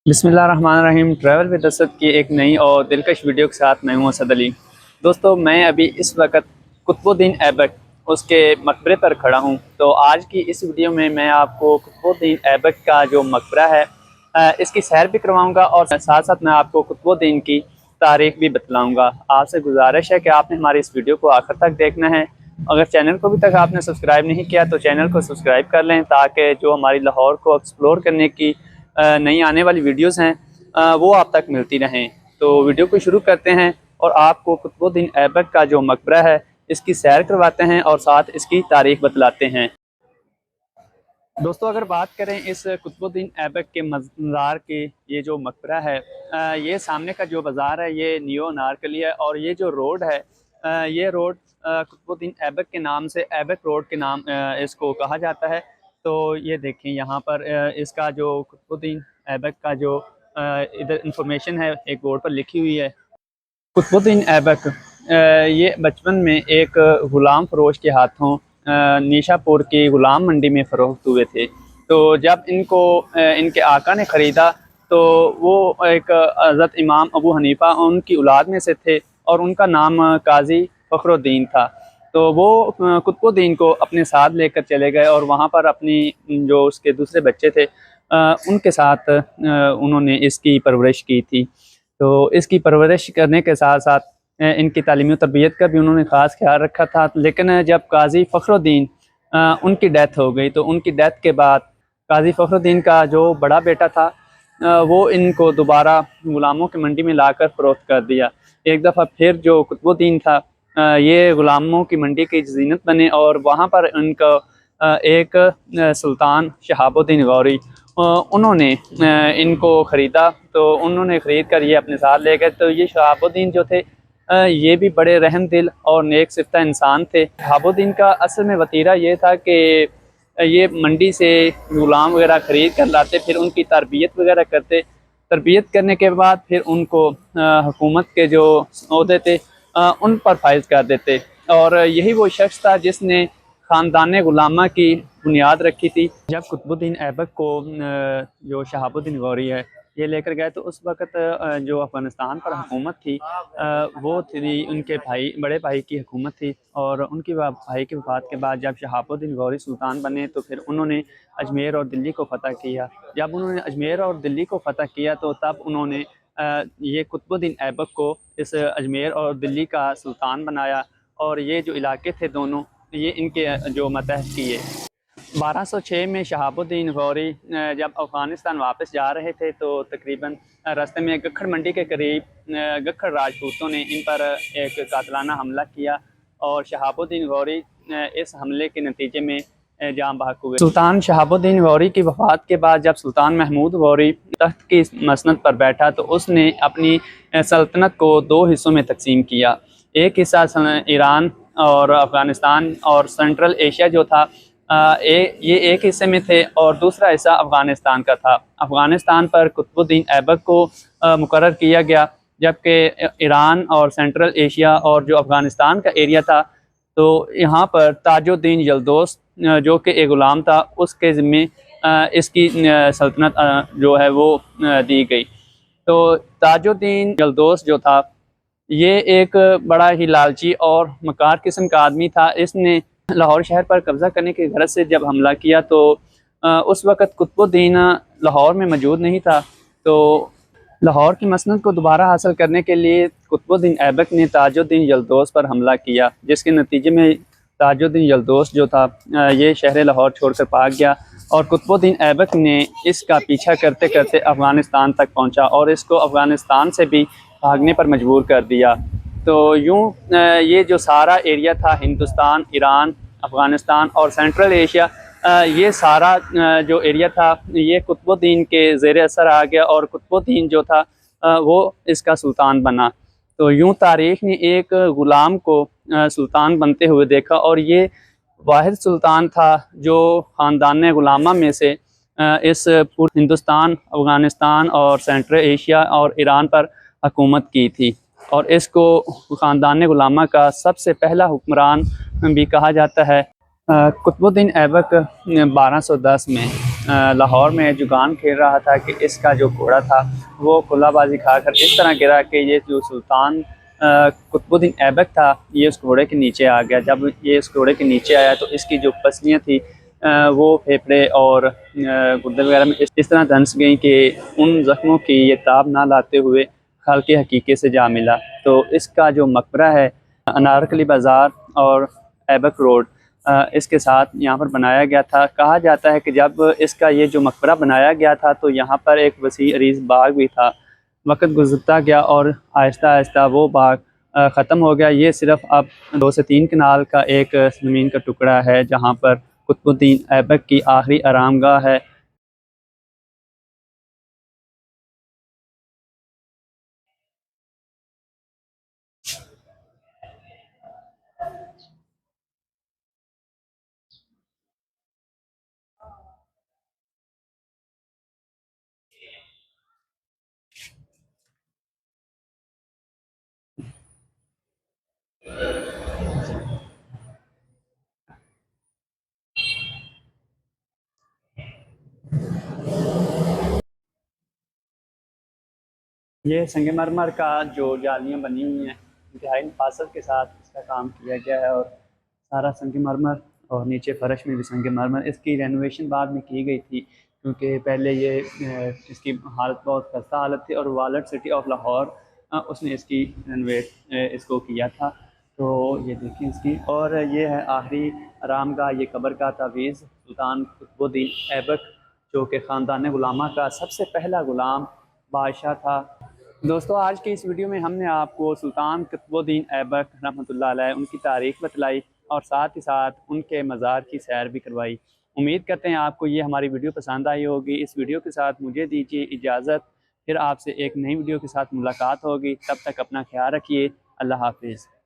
बिस्मिल्लाहिर्रहमानिर्रहीम। Travel with Asad की एक नई और दिलकश वीडियो के साथ मैं हूं असद अली। दोस्तों, मैं अभी इस वक्त कुतुबुद्दीन ऐबक उसके मकबरे पर खड़ा हूं। तो आज की इस वीडियो में मैं आपको कुतुबुद्दीन ऐबक का जो मकबरा है इसकी सैर भी करवाऊंगा और साथ साथ मैं आपको कुतुबुद्दीन की तारीख भी बतलाऊंगा। आपसे गुजारिश है कि आपने हमारी इस वीडियो को आखिर तक देखना है। अगर चैनल को भी तक आपने सब्सक्राइब नहीं किया तो चैनल को सब्सक्राइब कर लें, ताकि जो हमारी लाहौर को एक्सप्लोर करने की नई आने वाली वीडियोस हैं वो आप तक मिलती रहें। तो वीडियो को शुरू करते हैं और आपको कुतुबुद्दीन ऐबक का जो मकबरा है इसकी सैर करवाते हैं और साथ इसकी तारीख बतलाते हैं। दोस्तों, अगर बात करें इस कुतुबुद्दीन ऐबक के मज़ार की, ये जो मकबरा है ये सामने का जो बाज़ार है ये नियो अनारकली है, और ये जो रोड है ये रोड कुतुबुद्दीन ऐबक के नाम से ऐबक रोड के नाम इसको कहा जाता है। तो ये देखें यहाँ पर इसका जो कुतुबुद्दीन ऐबक का जो इधर इंफॉर्मेशन है एक बोर्ड पर लिखी हुई है। कुतुबुद्दीन ऐबक ये बचपन में एक ग़ुलाम फरोश के हाथों निशापुर की ग़ुलाम मंडी में फ़रोख्त हुए थे। तो जब इनको इनके आका ने ख़रीदा तो वो एक हज़रत इमाम अबू हनीफ़ा उनकी औलाद में से थे और उनका नाम काजी फ़खरुद्दीन था। तो वो कुतुबुद्दीन को अपने साथ लेकर चले गए और वहाँ पर अपनी जो उसके दूसरे बच्चे थे उनके साथ उन्होंने इसकी परवरिश की थी। तो इसकी परवरिश करने के साथ साथ इनकी तालीमी और तरबियत का भी उन्होंने ख़ास ख्याल रखा था। लेकिन जब काजी फ़खरुद्दीन उनकी डेथ हो गई तो उनकी डेथ के बाद काजी फ़खरुद्दीन का जो बड़ा बेटा था वो इनको दोबारा ग़ुलामों की मंडी में लाकर फ़रोख्त कर दिया। एक दफ़ा फिर जो कुतुबुद्दीन था ये ग़ुलामों की मंडी की ज़ीनत बने और वहाँ पर उनका एक सुल्तान शहाबुद्दीन गौरी उन्होंने इनको ख़रीदा। तो उन्होंने ख़रीद कर ये अपने साथ ले गए। तो ये शहाबुद्दीन जो थे ये भी बड़े रहम दिल और नेक सिफ्ता इंसान थे। शहाबुद्दीन का असल में वतीरा ये था कि ये मंडी से ग़ुलाम वगैरह ख़रीद कर लाते, फिर उनकी तरबियत वगैरह करते। तरबियत करने के बाद फिर उनको हुकूमत के जो ओहदे थे उन पर फाइज कर देते। और यही वो शख्स था जिसने ख़ानदान ग़ुलामा की बुनियाद रखी थी। जब कुतुबुद्दीन ऐबक को जो शहाबुद्दीन गौरी है ये लेकर गए तो उस वक़्त जो अफ़गानिस्तान पर हुकूमत थी वो थी उनके भाई बड़े भाई की हुकूमत थी। और उनकी भाई की वफ़ात के बाद जब शहाबुद्दीन गौरी सुल्तान बने तो फिर उन्होंने अजमेर और दिल्ली को फ़तह किया। जब उन्होंने अजमेर और दिल्ली को फ़तह किया तो तब उन्होंने ये कुतुबुद्दीन ऐबक को इस अजमेर और दिल्ली का सुल्तान बनाया और ये जो इलाके थे दोनों ये इनके जो मतहत किए। 1206 में शहाबुद्दीन गौरी जब अफ़गानिस्तान वापस जा रहे थे तो तकरीबन रास्ते में गखड़ मंडी के करीब गखड़ राजपूतों ने इन पर एक कातलाना हमला किया और शहाबुद्दीन गौरी इस हमले के नतीजे में जान बहक हुए। सुल्तान शहाबुद्दीन गौरी की वफ़ात के बाद जब सुल्तान महमूद गौरी तख्त की मसनद पर बैठा तो उसने अपनी सल्तनत को दो हिस्सों में तकसीम किया। एक हिस्सा ईरान और अफ़गानिस्तान और सेंट्रल एशिया जो था ये एक हिस्से में थे और दूसरा हिस्सा अफ़गानिस्तान का था। अफ़गानिस्तान पर कुतुबुद्दीन ऐबक को मुकर्रर किया गया, जबकि ईरान और सेंट्रल एशिया और जो अफ़गानिस्तान का एरिया था तो यहाँ पर ताजुद्दीन यल्दोस जो कि एक ग़ुलाम था उसके ज़िम्मे इसकी सल्तनत जो है वो दी गई। तो ताजुद्दीन यल्दोस जो था ये एक बड़ा ही लालची और मकार किस्म का आदमी था। इसने लाहौर शहर पर कब्ज़ा करने की गरज से जब हमला किया तो उस वक़्त कुतुबुद्दीन लाहौर में मौजूद नहीं था। तो लाहौर की मसनद को दोबारा हासिल करने के लिए कुतुबुद्दीन ऐबक ने ताजुद्दीन यल्दोस पर हमला किया, जिसके नतीजे में ताजुद्दीन यल्दोस जो था ये शहर लाहौर छोड़कर भाग गया और कुतुबुद्दीन ऐबक ने इसका पीछा करते करते अफ़गानिस्तान तक पहुंचा और इसको अफ़गानिस्तान से भी भागने पर मजबूर कर दिया। तो यूँ ये जो सारा एरिया था हिंदुस्तान, ईरान, अफ़गानिस्तान और सेंट्रल एशिया ये सारा जो एरिया था ये कुतुबुद्दीन के ज़ेर असर आ गया और कुतुबुद्दीन जो था वो इसका सुल्तान बना। तो यूँ तारीख़ ने एक ग़ुलाम को सुल्तान बनते हुए देखा और ये वाहिद सुल्तान था जो ख़ानदान ग़ुलामा में से इस पूरे हिंदुस्तान, अफ़गानिस्तान और सेंट्रल एशिया और ईरान पर हुकूमत की थी। और इसको ख़ानदान ग़ुलामा का सबसे पहला हुक्मरान भी कहा जाता है। कुतुबुद्दीन ऐबक 1210 में लाहौर में जुगान खेल रहा था कि इसका जो घोड़ा था वो कुल्लाबाजी खाकर इस तरह गिरा कि ये जो सुल्तान कुतुबुद्दीन ऐबक था ये उस घोड़े के नीचे आ गया। जब ये उस घोड़े के नीचे आया तो इसकी जो पसलियाँ थी वो फेफड़े और गुर्दे वगैरह में इस तरह धंस गई कि उन ज़ख्मों की ये ताब ना लाते हुए खाल के हकीके से जा मिला। तो इसका जो मकबरा है अनारकली बाज़ार और ऐबक रोड इसके साथ यहाँ पर बनाया गया था। कहा जाता है कि जब इसका ये जो मकबरा बनाया गया था तो यहाँ पर एक वसी अरीज़ बाग भी था। वक्त गुजरता गया और आहिस्ता आहिस्ता वो बाग ख़त्म हो गया। ये सिर्फ अब 2 से 3 कनाल का एक ज़मीन का टुकड़ा है जहाँ पर कुतुबुद्दीन ऐबक की आखिरी आरामगाह है। ये संगमरमर का जो जालियाँ बनी हुई हैं इंतहाई नफासत के साथ इसका काम किया गया है और सारा संगमरमर और नीचे फर्श में भी संगमरमर। इसकी रेनोवेशन बाद में की गई थी क्योंकि पहले ये इसकी हालत बहुत खस्ता हालत थी और वालट सिटी ऑफ लाहौर उसने इसकी रेनोवेट इसको किया था। तो ये देखिए इसकी, और ये है आखिरी आरामगाह। ये कब्र का तावीज़ सुल्तान कुतुबुद्दीन ऐबक जो कि ख़ानदान गुलामा का सबसे पहला गुलाम बादशाह था। दोस्तों आज की इस वीडियो में हमने आपको सुल्तान कुतुबुद्दीन ऐबक रहमतुल्लाह अलैह उनकी तारीख़ बतलाई और साथ ही साथ उनके मज़ार की सैर भी करवाई। उम्मीद करते हैं आपको ये हमारी वीडियो पसंद आई होगी। इस वीडियो के साथ मुझे दीजिए इजाज़त, फिर आपसे एक नई वीडियो के साथ मुलाकात होगी। तब तक अपना ख्याल रखिए। अल्लाह हाफिज़।